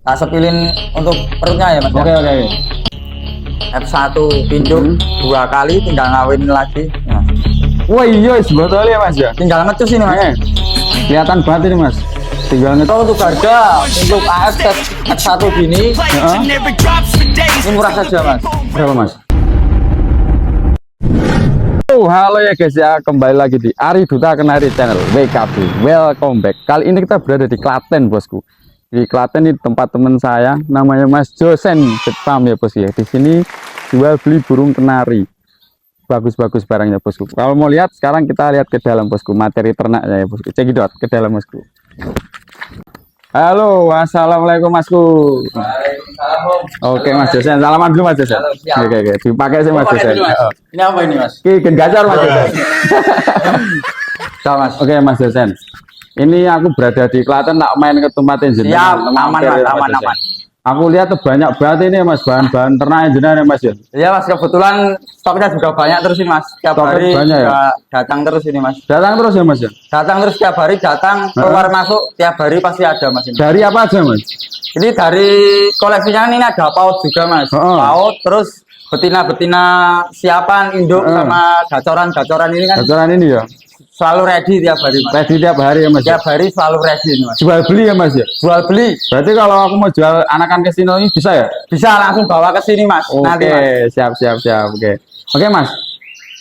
Tak sepilin untuk perutnya ya mas. Oke oke. F1 induk 2 kali, tinggal ngawin lagi ya, mas. Wah iya sebetulnya ya mas ya. Tinggal ngecus ini mas. Kelihatan banget ini mas. Tinggal Kalau untuk harga untuk AF F1 gini ini murah saja mas. berapa mas? Oh, halo ya guys ya, kembali lagi di Ari Duta Kenari Channel WKB. Welcome back. Kali ini kita berada di Klaten bosku. Di Klaten ini tempat teman saya, namanya Mas Josen Jepam ya bos ya. Di sini jual beli burung kenari. Bagus-bagus barangnya bosku. Kalau mau lihat sekarang kita lihat ke dalam bosku, materi ternaknya ya bosku. Cekidot ke dalam bosku. Halo, assalamualaikum masku. Waalaikumsalam. Oke Mas Josen, salaman dulu Mas Josen. Oke, dipakai sih Mas Josen. Ini apa ini mas? Gen gacor Mas Josen. Sama mas. Oke Mas Josen. Ini aku berada di Klaten, tak main ke tempat Ya, jenengan. aman mas, aman. Aku lihat tuh banyak banget ini Mas, bahan-bahan ternak jenengan ya Mas ya. Iya mas, kebetulan stoknya juga banyak terus ini mas. Tiap Stoknya hari banyak ya? juga datang terus ini mas. Datang terus ya Mas ya. Datang terus tiap hari datang, keluar masuk tiap hari pasti ada mas ini. Dari apa aja Mas? Ini dari koleksinya ini ada paut juga mas. Paut terus betina-betina siapan induk sama gacoran-gacoran ini kan Gacoran ini ya. selalu ready tiap hari mas. Ready tiap hari ya Mas. Tiap hari selalu ready ini mas. Jual beli ya Mas ya. Jual beli Berarti kalau aku mau jual anakan ke sini ini bisa ya? bisa langsung bawa ke sini mas. Nanti mas. Siap. Oke Mas.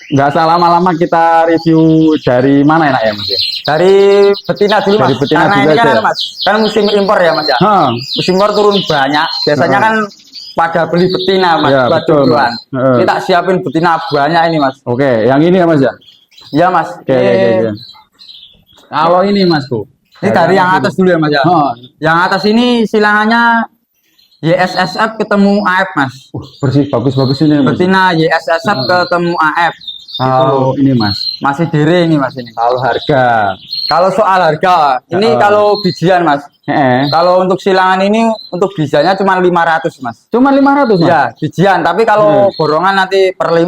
Nggak salah lama-lama kita review dari mana enak ya Mas ya? Dari betina dulu Dari mas. betina Karena dulu ini kan aja. mas, kan musim impor ya mas ya. Musim impor turun banyak. Biasanya kan pada beli betina mas Ya, buat betul, tujuan. Mas. Kita siapin betina banyak ini mas. Oke, yang ini ya Mas ya? Ya mas. Oke. Kalau ini Masku. Ini dari yang atas dulu ya mas ya. Yang atas ini silangannya YSSF ketemu AF mas. Bersih bagus-bagus ini Mas. Betina YSSF ketemu AF. Kalau ini Mas, Masih diri ini mas ini. kalau harga. Kalau soal harga, ini kalau bijian mas. Kalau untuk silangan ini untuk bijiannya cuma 500 mas. Cuma 500 Mas. Ya bijian, tapi kalau borongan nanti per 5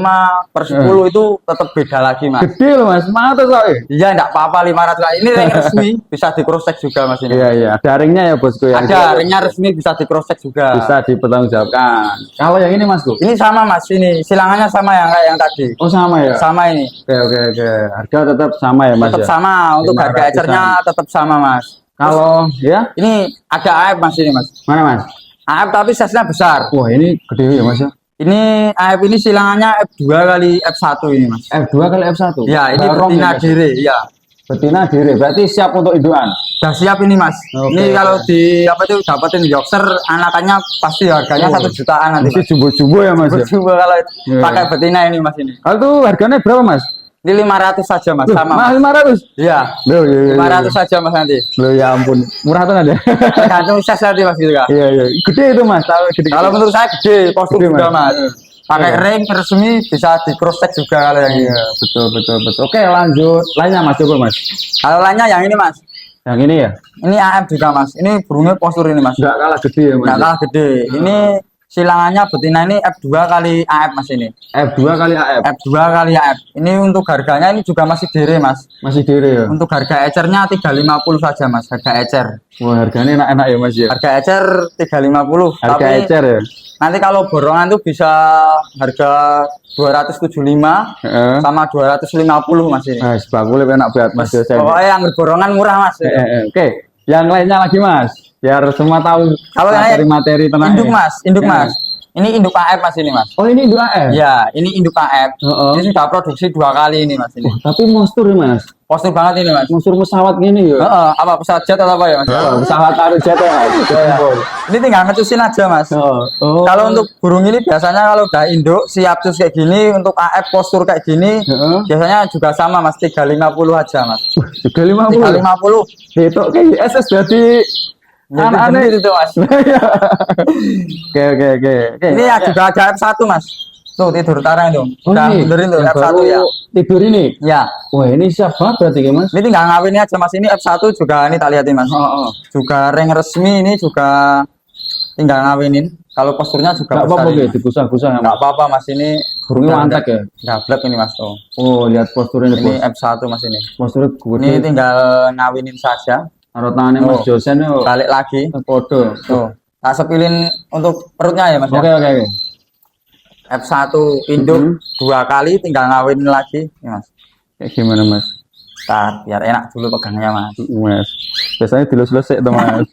per 10 itu tetap beda lagi mas. Gede loh Mas, 500 soalnya. Iya enggak apa-apa 500 lah. Ini ring resmi bisa di cross check juga mas ini. Iya, ada ringnya ya bosku ya. Ada ringnya resmi bisa di cross check juga. Bisa dipertanggungjawabkan. Kalau yang ini Masku. Ini sama mas, ini silangannya sama yang kayak yang tadi. Oh sama ya. Sama ini. Oke. Harga tetap sama ya Mas Tetap ya. sama untuk harga 500-an. ecernya tetap sama mas. Kalau ya, Ini ada AF mas ini mas. mana Mas? AF tapi size-nya besar. Wah, ini gede ya Mas ya. Ini AF ini silangannya F2 kali F1 ini mas. F2 kali F1. Ya ini Barong betina ya, Mas? diri ya. Betina diri, berarti siap untuk indukan. Sudah siap ini mas. Oke, Ini kalau di apa itu dapetin Yorkshire anakannya pasti harganya 1 jutaan nanti. Masih jumbo-jumbo ya Mas ya. Coba kalau Iya. pakai betina ini mas ini. Kalau tuh harganya berapa Mas? Ini 500 saja mas sama. Mas Mas. 500. Iya. Loh, iya. 500 saja mas nanti. Loh ya ampun, murah tuh ada. Tergantung size nanti mas gitu kan. Iya. Gede itu Mas, tahu gede. Kalau menurut saya gede, postur Gede, juga Mas. mas. Pakai Iya. ring resmi bisa di cross check juga kalau yang ini. Iya, betul. Oke, lanjut. Lainnya Mas, coba Mas. Kalau lainnya yang ini mas. Yang ini ya? Ini AF juga mas. Ini burungnya postur ini mas. Enggak kalah gede ya Mas. Nggak kalah gede. Ini silangannya betina ini F2 kali AF mas ini. F2 kali AF. F2 kali AF. Ini untuk harganya ini juga masih diri mas. Masih diri ya? Untuk harga ecernya 350 saja mas. Harga ecer. Wah, harganya enak-enak ya Mas ya. Harga ecer 350. Harga Tapi ecer ya? nanti kalau borongan tuh bisa harga 275 sama 250 mas ini. Mas, bakul enak banget Mas Josen. Pokoknya yang borongan murah mas. Oke, yang lainnya lagi Mas. Biar semua tahu Kalau yang materi tenang. induk mas. Ini induk AF mas ini mas. Oh, ini 2F. Ya, ini induk AF. Ini sudah produksi 2 kali ini mas ini. Tapi monster ya Mas. Postur banget ini mas. Monster pesawat gini ya. Apa pesawat jet atau apa ya mas? Pesawat Aerojet ya Mas. Ini tinggal ngecusin aja mas. Kalau untuk burung ini biasanya kalau udah induk siap cus kayak gini, untuk AF postur kayak gini biasanya juga sama mas, 350 aja mas. 350. 350. Itu kayak SS berarti Aneh itu mas. Oke. Ini ya juga ada F1 mas. Tuh tidur tarang itu. Udah ini benerin tuh F1 baru ya. tidur ini. Ya. Wah, ini siap banget berarti ya Mas. Ini tinggal ngawin aja mas. Ini F1 juga ini tak lihatin mas. Juga ring resmi ini juga tinggal ngawinin. Kalau posturnya juga Enggak apa-apa besar ya, ini. digusah-gusah ya. Nggak apa-apa mas, ini Burungnya mantap ya. gablek ini mas tuh. Oh, lihat posturnya Ini Bos. F1 mas ini. Posturnya Ini gede. tinggal ngawinin saja. Taruh tangannya Mas Josen yo. Balik lagi. Foto. Tuh. Tak sepilin untuk perutnya ya Mas. Oke, oke, oke. F1 induk 2 kali tinggal ngawin lagi ya Mas. Kayak gimana, Mas? Tar, biar enak dulu pegangnya Mas. Mas. Biasanya dilus-lusik tuh, Mas.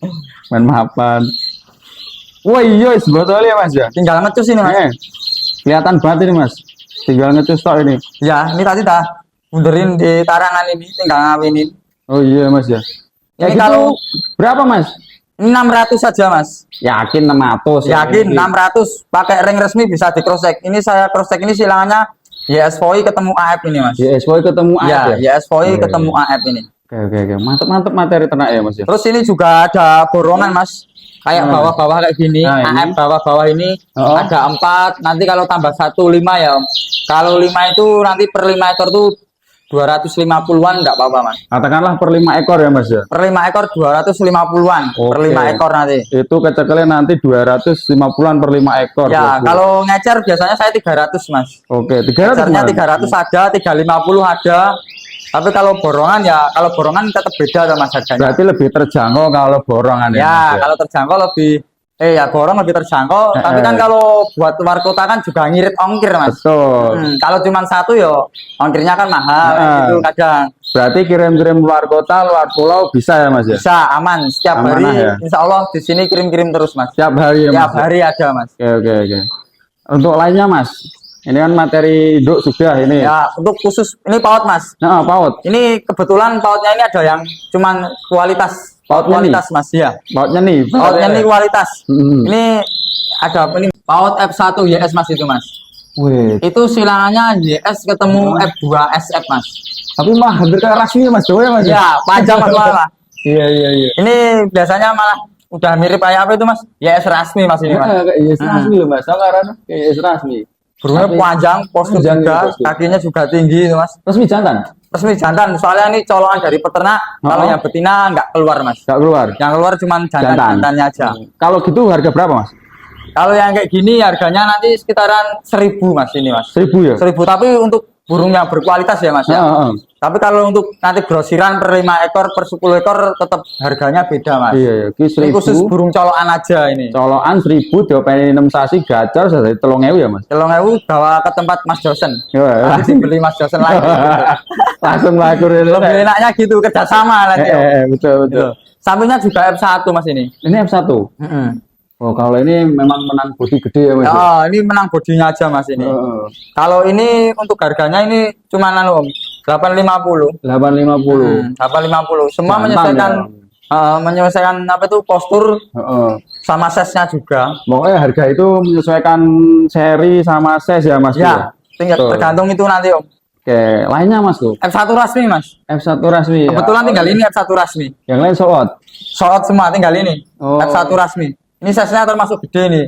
Main mahapan. Wah, iya sebetulnya Mas ya. Tinggal ngecus ini Mas. Kelihatan banget ini, Mas. Tinggal ngecus tok ini. Ya, ini tadi dah mundurin di tarangan ini tinggal ngawinin. Oh iya, Mas ya. Ini Gitu, kalau berapa, Mas? 600 saja Mas. Yakin 600. Yakin 600 pakai ring resmi bisa di cross check. Ini saya cross check ini silangannya YS4i ketemu AF ini Mas. YS4i ketemu Ya, AF ya? YS4i ketemu AF ini. Oke. Mantap materi ternak ya, Mas ya. Terus ini juga ada borongan Mas. Kayak bawah-bawah kayak gini, Nah, ini. AF bawah-bawah ini Oh. ada 4. Nanti kalau tambah 1 5 ya Om. Kalau 5 itu nanti per 5 ekor tuh 250-an enggak apa-apa Mas. Katakanlah per 5 ekor ya, Mas ya. Per 5 ekor 250-an per Oke. 5 ekor nanti. Itu kecekelnya nanti 250-an per 5 ekor. Ya, Bosku. kalau ngecer biasanya saya 300 Mas. Oke, 300. Ngecernya Mas. 300 ada, 350 ada. Tapi kalau borongan ya, kalau borongan tetap beda sama Mas harganya. Berarti lebih terjangkau kalau borongan ya. Ya, Mas, kalau terjangkau lebih ya borong lebih terjangkau, tapi kan kalau buat luar kota kan juga ngirit ongkir Mas. Betul. Kalau cuma satu yo ongkirnya kan mahal gitu kadang. Berarti kirim-kirim luar kota, luar pulau bisa ya, Mas ya? Bisa aman setiap Amanah hari. ya? Insya Allah di sini kirim-kirim terus Mas. Setiap hari ya, Setiap Mas? hari ada Mas. Oke. Untuk lainnya, Mas? Ini kan materi induk sudah ini. Ya, untuk khusus ini paut Mas. Nah, paut. Ini kebetulan pautnya ini ada yang cuman kualitas. Pautnya Kualitas Mas ya. Pautnya nih. Pautnya ini kualitas. Hmm. Ini ada apa ini? Paut F1 YS Mas itu Mas. Wih, Itu silangannya YS ketemu F2 SF Mas. tapi mah hampir kayak rasmi Mas Dewa ya, Mas? Ya, panjang Mas malah. Iya. Ini biasanya malah udah mirip kayak apa itu Mas? YS rasmi Mas ini Mas. Kayak yes rasmi loh, Mas. Tahu karena kayak yes rasmi. Burungnya Tapi- panjang, postur Panjang juga, ya, postur. kakinya juga tinggi itu Mas. Resmi jantan? Resmi jantan, soalnya ini colokan dari peternak. Kalau yang betina nggak keluar Mas. Enggak keluar. Yang keluar cuma jantannya aja. Kalau gitu harga berapa, Mas? Kalau yang kayak gini harganya nanti sekitaran 1000 Mas ini Mas. 1000 ya? 1000 tapi untuk burung yang berkualitas ya Mas ya. Heeh. Tapi kalau untuk nanti grosiran per 5 ekor per 10 ekor tetap harganya beda Mas. Iya. Ki Ini 1000. khusus burung colokan aja ini. Colokan 1000 diopeni 6 sasi gacor saya 3000 ya, Mas. 3.000 bawa ke tempat Mas Josen. Iya. Nanti dibeli Mas Josen lagi. Langsung lakur ini. Lebih enaknya gitu kerjasama nanti. Om. Betul. Gitu. Sampingnya juga F1 Mas ini. Ini F1. Oh, kalau ini memang menang bodi gede ya, Mas. Oh, ini menang bodinya aja Mas ini. Heeh. Kalau ini untuk harganya ini cuma anu Om, 850. 850. 850. Semua Jantan menyesuaikan ya. menyesuaikan apa itu postur Heeh. sama size-nya juga. Pokoknya harga itu menyesuaikan seri sama size ya, Mas. Ya, tinggal Betul. tergantung itu nanti Om. Oke, lainnya Mas tuh. F1 rasmi Mas. F1 rasmi. Kebetulan Ya. tinggal ini F1 rasmi. Yang lain soot. Short semua tinggal ini. Oh. F1 rasmi. Ini size-nya termasuk gede nih.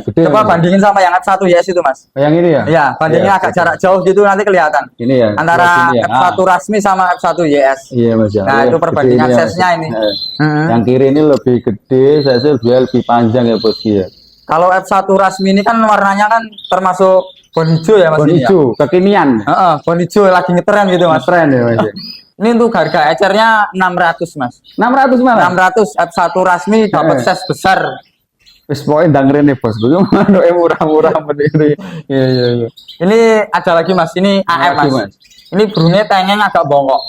Gede. Coba Mas. bandingin sama yang F1 YS itu Mas. Yang ini ya? Ya, bandingnya Iya, agak betul. jarak jauh gitu nanti kelihatan. Ini ya. Antara sini ya. F1 rasmi sama F1 YS. Iya, Mas ya. Nah, itu perbandingan Gede size-nya Mas. ini. Eh. Yang kiri ini lebih gede, size-nya lebih panjang ya, Bos ya. Kalau F1 rasmi ini kan warnanya kan termasuk bon hijau ya Mas Warna ini ya. hijau, kekinian. Heeh, bon hijau lagi ngetren gitu Mas. Tren ya, Mas. Ya. Ini untuk harga ecernya 600 Mas. 600 malah. 600 F1 rasmi dapat size besar. Wis pokoke dengerin nih, Bos. Gue mana murah-murah berdiri. Iya. Ini ada lagi Mas, ini AF lagi, Mas. Mas. Ini burungnya tengeng agak bongkok.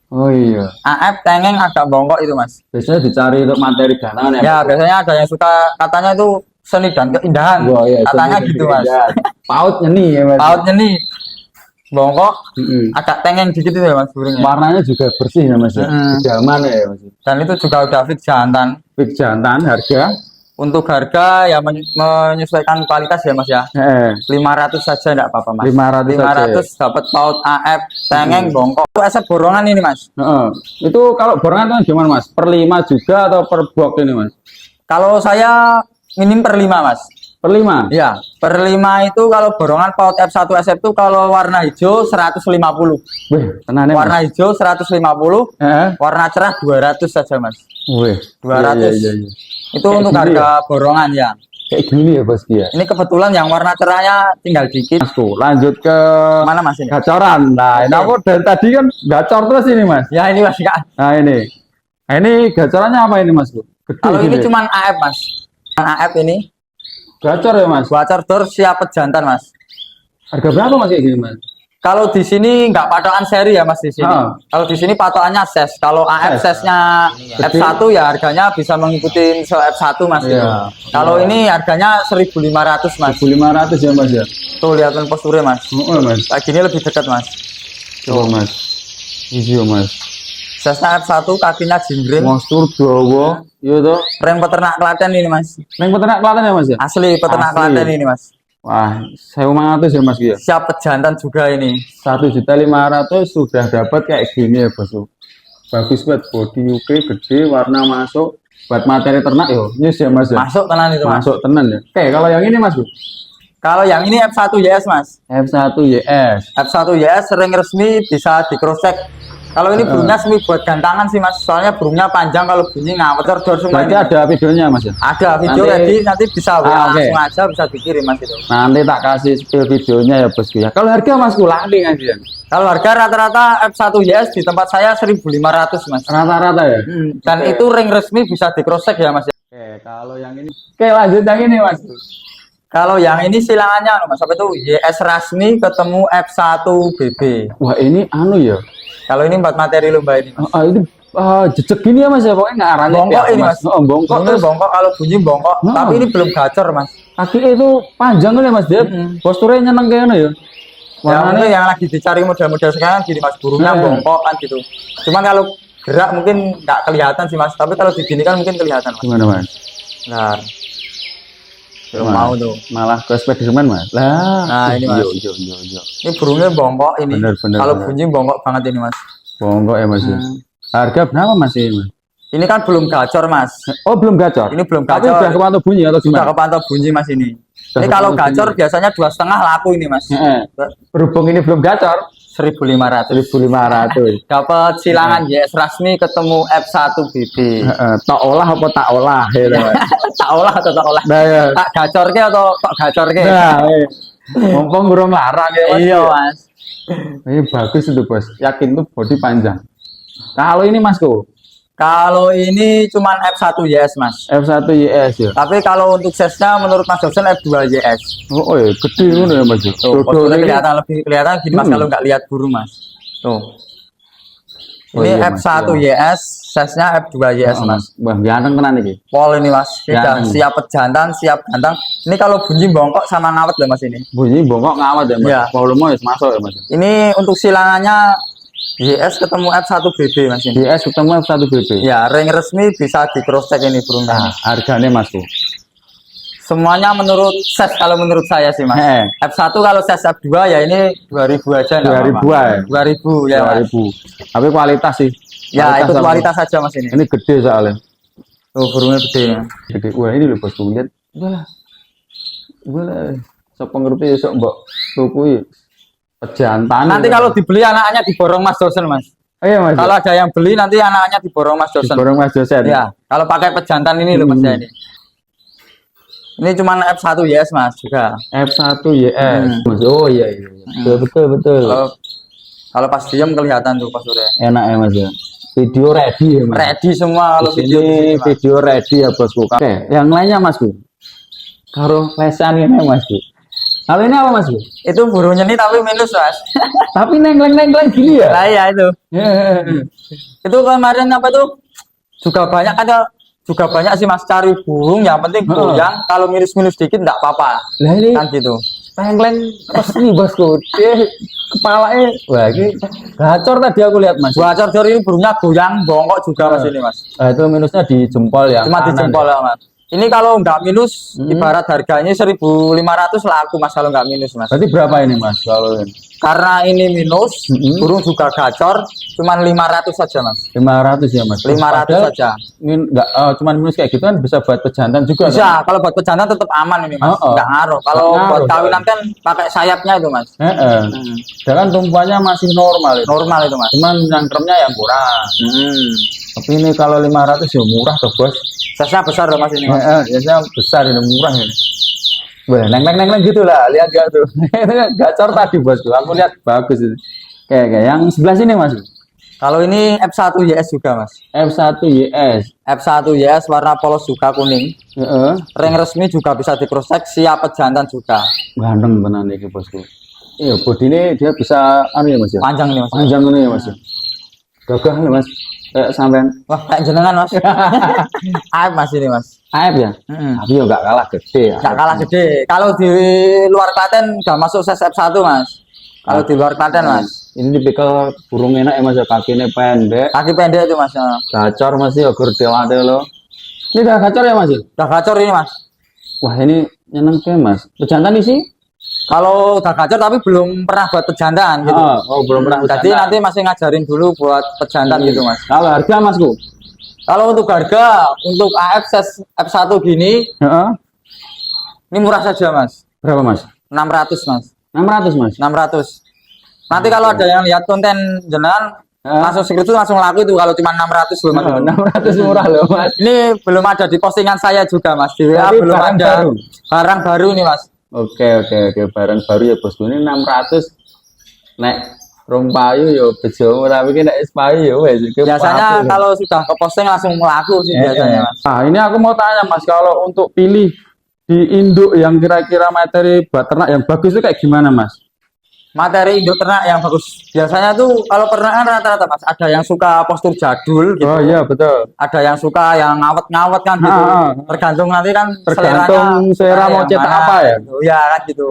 Oh iya. AF tengeng agak bongkok itu Mas. Biasanya dicari untuk materi ganaan ya. Ya, biasanya ada yang suka katanya itu seni dan keindahan. Wah, iya, Katanya seni gitu dan Mas. keindahan. Pautnya nih ya, Mas. Pautnya nih bongkok, Mm-mm. agak tengeng dikit itu ya Mas burungnya. Warnanya juga bersih ya, Mas. Mm-mm. Jaman ya, Mas. Dan itu juga udah fit jantan. Big jantan harga. Untuk harga ya menyesuaikan kualitas ya Mas ya. 500 saja enggak apa-apa Mas. 500 saja. 500 dapat paut AF tengeng bongkok. Itu asap borongan ini Mas. Heeh. Itu kalau borongan itu gimana, Mas? Per 5 juga atau per box ini, Mas? Kalau saya minim per 5 Mas. Per 5. Iya, per 5 itu kalau borongan paut F1 SF itu kalau warna hijau 150. Wih, tenane. Warna hijau 150, warna cerah 200 saja Mas. Wih, 200. Iya. Itu Kayak untuk gini harga borongan ya. Kayak gini ya, Bos ya. Ini kebetulan yang warna cerahnya tinggal dikit. Mas tuh, lanjut ke Mana Mas ini? gacoran. Nah, ini aku dari tadi kan gacor terus ini, Mas. Ya ini Mas Kak. Nah, ini. Nah, ini gacorannya apa ini, Mas? Gede Kalau ini gini. cuman AF Mas. Yang AF ini Gacor ya mas. gacor door siap pejantan mas. Harga berapa mas kayak gini mas? Kalau di sini nggak patokan seri ya mas di sini. Kalau di sini patokannya ses. Kalau AF sesnya F1 ya harganya bisa mengikuti F1 mas. Iya. Kalau ini harganya 1.500 mas. 1.500 ya mas ya. Tuh lihat posturnya mas. Oh mas. Kayak gini lebih dekat mas. Coba mas. Iya mas. Sesnya F1 kakinya jingkring. Postur dawa. Iya toh. Rem peternak Klaten ini mas. Neng peternak Klaten ya mas ya. Asli peternak Asli. Klaten ini mas. Wah, 1.500 ya mas ya. Siap pejantan juga ini. 1.500.000 sudah dapat kayak gini ya bosku. Bagus banget, body oke, gede, warna masuk. Buat materi ternak yo, yes ya mas ya. Masuk tenan itu mas. Masuk tenan ya. Oke, kalau yang ini mas Bu. Kalau yang ini F1 YS mas. F1 YS. F1 YS sering resmi bisa di cross check. Kalau ini burungnya semi buat gantangan sih mas. Soalnya burungnya panjang, kalau bunyi ngawet door semua. Berarti ini. ada videonya mas ya. Ada video nanti bisa WA oke. langsung aja, bisa dikirim mas itu. Nanti tak kasih spill videonya ya bosku ya. Kalau harga mas landing aja. Kalau harga rata-rata F1 YS di tempat saya 1.500 mas. Rata-rata ya. Dan itu ring resmi bisa di cross check ya mas. Oke, kalau yang ini. Oke, lanjut yang ini mas. Kalau yang ini silangannya mas, apa itu YS resmi ketemu F1 BB. Wah ini anu ya. Kalau ini buat materi lomba ini mas. Itu jejak gini ya mas ya, pokoknya nggak arahnya Bongkok ini mas. Bongkok Terus bongkok, kalau bunyi bongkok. Tapi ini belum gacor mas. Kaki itu panjang kan ya mas dia. Posturnya nyeneng kayaknya ya. Warnanya yang lagi dicari model-model sekarang gini mas, burungnya bongkok kan gitu. Cuman kalau gerak mungkin nggak kelihatan sih mas. Tapi kalau di sini kan mungkin kelihatan mas. Gimana mas? Nah, belum mau tuh. Malah ke Spiderman mas. Lah. Nah ini mas. Yo. Ini burungnya bongkok ini. Bener. Kalau bunyi bongkok banget ini mas. Bongkok ya mas ya. Harga berapa mas ini mas? Ini kan belum gacor mas. Oh belum gacor. Ini belum Tapi gacor. udah kepantau bunyi atau Sudah gimana? kepantau bunyi mas ini. Sudah Ini kalau kepantau gacor bunyi. biasanya 2,5 laku ini mas. Berhubung ini belum gacor. 1.500. 1.500. Dapat silangan YS resmi ketemu F1 BB. Tak olah apa tak olah ya. Tak olah atau tak olah? Nah ya. Tak gacorke atau tak gacorke? Nah, mumpung burung larang ya mas. Iya mas. Ini bagus itu bos. Yakin tuh body panjang. Kalau ini masku. Kalau ini cuman F1 YS mas. F1 YS ya. Tapi kalau untuk sesnya menurut Mas Johnson F2 YS. Oh ya gede ngono ya mas. Tuh, posturnya kelihatan lebih kelihatan gini mas kalau nggak lihat burung mas. Tuh. Ini iya, Mas, F1 iya. YS, sesnya F2 YS mas. Wah ganteng tenan iki. Pol ini mas. Ini udah Ganteng. siap pejantan, siap ganteng. Ini kalau bunyi bongkok sama ngawet loh mas ini. Bunyi bongkok ngawat ya mas. Iya. Volume ya masuk ya mas. Ini untuk silangannya YS ketemu F1 BB mas ini. YS ketemu F1 BB. Ya, ring resmi bisa di cross check ini burungnya. Nah, harganya masku. Semuanya menurut ses kalau menurut saya sih mas. F1 kalau ses F2 ya ini 2.000 aja. 2.000 ya. 2.000 ya mas. 2.000. Tapi kualitas sih. Ya itu sama- kualitas saja mas ini. Ini gede soalnya. Tuh burungnya gede. Gede. Wah ini loh bosku lihat. Boleh. Sok ngerti sok mbok tuku pejantan. Nanti kalau dibeli anaknya diborong Mas Dosen mas. iya mas. Kalau ada yang beli nanti anaknya diborong Mas Dosen. Borong mas dosen. Ya, kalau pakai pejantan ini loh mas ya ini. Ini cuma F1 YS mas juga. F1 YS. Mas. Oh iya. Betul. Kalau pas diem kelihatan tuh pas udah. Enak ya mas ya. Video ready ya mas. Ready semua kalau video di Ini sini, Mas. video ready ya bosku. Oke, yang lainnya masku. Karo lesan ini masku. Kalau ini apa masku? Itu burungnya nih tapi minus mas. Tapi neng-neng gini ya. Lah ya itu. Itu kemarin apa tuh? Juga banyak sih mas cari burung. Yang penting goyang. Kalau minus dikit nggak apa-apa. Lah ini Kan gitu. neng resmi bosku. Dia kepalanya wah ini gacor tadi aku lihat mas. Gua ini burungnya goyang bongkok juga mas ini mas. Nah, itu minusnya di jempol ya. Cuma di kanan jempol ya. ya mas. Ini kalau nggak minus, ibarat harganya 1.500 laku mas kalau nggak minus mas. Berarti berapa ini mas kalau ini? Karena ini minus, burung juga gacor, cuman 500 saja mas. 500 ya mas. 500 Padahal saja. Enggak cuman minus kayak gitu kan bisa buat pejantan juga. Kan? Bisa, kalau buat pejantan tetap aman ini mas. Nggak ngaruh. Kalau Nggak buat ngaruh, kawinan kan pakai sayapnya itu mas. Dan kan tumpuannya masih normal itu. Normal itu mas. Cuman nyangkremnya yang kurang. Tapi ini kalau 500 ya murah tuh bos. Sesnya besar loh mas ini mas. Biasanya besar ini murah ini. Wah, neng gitu lah, lihat gak tuh. Gacor tadi bosku, aku lihat bagus itu. Kayak yang sebelah sini mas. Kalau ini F1 YS juga mas. F1 YS. F1 YS warna polos juga kuning. Heeh. Ring resmi juga bisa di cross check, siap pejantan juga. Ganteng benar nih bosku. Iya, bodinya dia bisa anu ya Mas ya. Panjang nih mas. Panjang ini ya Mas. Gagah nih Mas. Kayak sampean. Wah kayak jenengan mas. Aib mas ini mas. Aib ya. Tapi ya enggak kalah gede. Nggak kalah gede. Kalau di luar Klaten udah masuk size F1 mas. Kalau di luar Klaten mas. Ini tipikal burung enak ya Mas ya, kakinya pendek. Kaki pendek itu mas. Gacor Mas ya, gur dewate lo. Ini udah gacor ya Mas? Udah gacor ini mas. Wah, ini nyenengke Mas. Pejantan isi? Kalau udah gacor tapi belum pernah buat pejantan gitu. Oh, belum pernah. Jadi nanti masih ngajarin dulu buat pejantan gitu mas. Kalau harga Masku? Kalau untuk harga untuk AF size F1 gini, Heeh. ini murah saja mas. Berapa Mas? 600 mas. 600 Mas. 600. Nanti kalau ada yang lihat konten jenengan langsung screenshot langsung laku itu kalau cuma 600 loh mas. 600 murah loh Mas. Ini belum ada di postingan saya juga mas. Di WA Tapi belum barang ada. baru. Barang baru nih mas. Oke, barang baru ya bosku. Ini 600. Nek rong payu yo bejo tapi ki nek is payu yo wes. Biasanya kalau sudah ke posting langsung laku sih biasanya mas. Nah, ini aku mau tanya Mas, kalau untuk pilih di induk yang kira-kira materi buat ternak yang bagus itu kayak gimana Mas? Materi induk ternak yang bagus. Biasanya tuh kalau peternakan rata-rata mas. Ada yang suka postur jadul gitu. Oh iya betul. Ada yang suka yang ngawet-ngawet kan gitu. Tergantung nanti kan Tergantung selera mau cetak apa ya? Gitu. Ya kan gitu.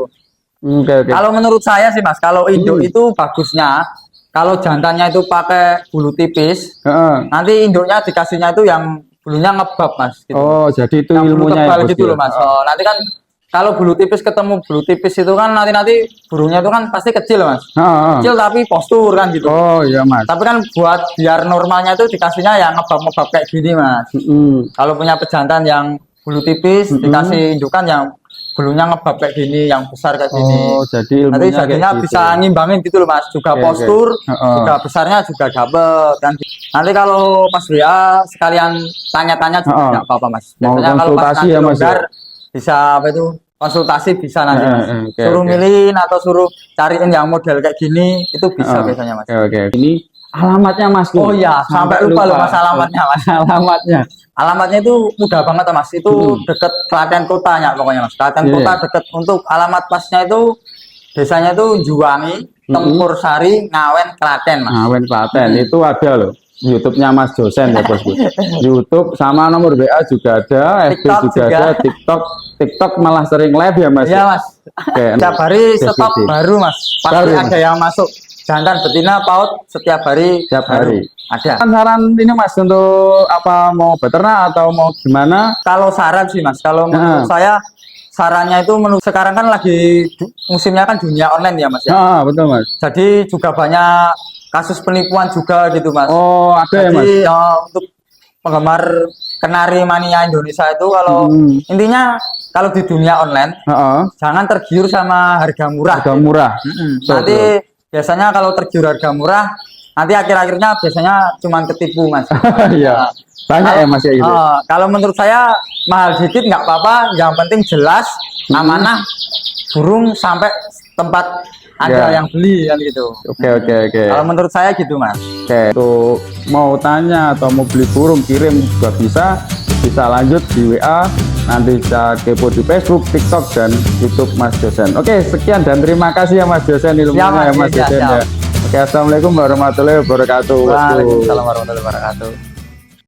Oke. Kalau menurut saya sih mas, kalau induk itu bagusnya kalau jantannya itu pakai bulu tipis, nanti induknya dikasihnya itu yang bulunya ngebab mas. Gitu. Oh jadi itu yang bulu ilmunya tebal ya, gitu loh mas. Oh, nanti kan kalau bulu tipis ketemu bulu tipis itu kan nanti burungnya itu kan pasti kecil mas. Kecil tapi postur kan gitu. Oh iya mas. Tapi kan buat biar normalnya itu dikasihnya yang ngebab-ngebab kayak gini mas. Kalau punya pejantan yang bulu tipis dikasih indukan yang bulunya ngebab kayak gini, yang besar kayak gini. Oh jadi ilmunya nanti jadinya gitu. bisa ngimbangin gitu loh mas. Juga postur, juga besarnya juga dapet kan. Nanti kalau pas WA sekalian tanya-tanya juga nggak apa-apa mas. Biasanya kalau pas konsultasi ya mas. Bisa apa itu konsultasi bisa nanti mas. Suruh milihin atau suruh cariin yang model kayak gini itu bisa biasanya mas. Oke. Ini alamatnya mas. Oh iya sampai lupa loh mas alamatnya mas. Alamatnya itu mudah banget mas. Itu deket Klaten kotanya pokoknya mas. Klaten kota deket. Untuk alamat pasnya itu desanya itu Juwangi, Tempur Sari, Ngawen, Klaten mas. Ngawen Klaten itu ada loh. YouTube-nya Mas Josen ya bosku. YouTube sama nomor WA juga ada, FB juga ada, TikTok malah sering live ya Mas. Iya Mas. Setiap hari stok baru Mas. Pasti ada yang masuk. Jantan betina paut setiap hari. Ada. Saran ini Mas untuk apa, mau beternak atau mau gimana? Kalau saran sih Mas, kalau menurut saya sarannya itu sekarang kan lagi musimnya kan dunia online ya Mas ya. Betul Mas. Jadi juga banyak kasus penipuan juga gitu mas. Oh ada ya mas. Jadi untuk penggemar kenari mania Indonesia itu kalau intinya kalau di dunia online jangan tergiur sama harga murah. Harga murah. Nanti biasanya kalau tergiur harga murah nanti akhir-akhirnya biasanya cuma ketipu mas. Iya. Banyak ya mas ya gitu. Kalau menurut saya mahal dikit nggak apa-apa, yang penting jelas, amanah, burung sampai tempat ada yang beli kan gitu. Oke. Kalau menurut saya gitu mas. Oke. Tuh mau tanya atau mau beli burung kirim juga bisa lanjut di WA, nanti bisa kepo di Facebook, TikTok dan YouTube Mas Josen. Oke, sekian dan terima kasih ya Mas Josen ilmunya ya Mas Josen ya. Oke, assalamualaikum warahmatullahi wabarakatuh. Waalaikumsalam warahmatullahi wabarakatuh.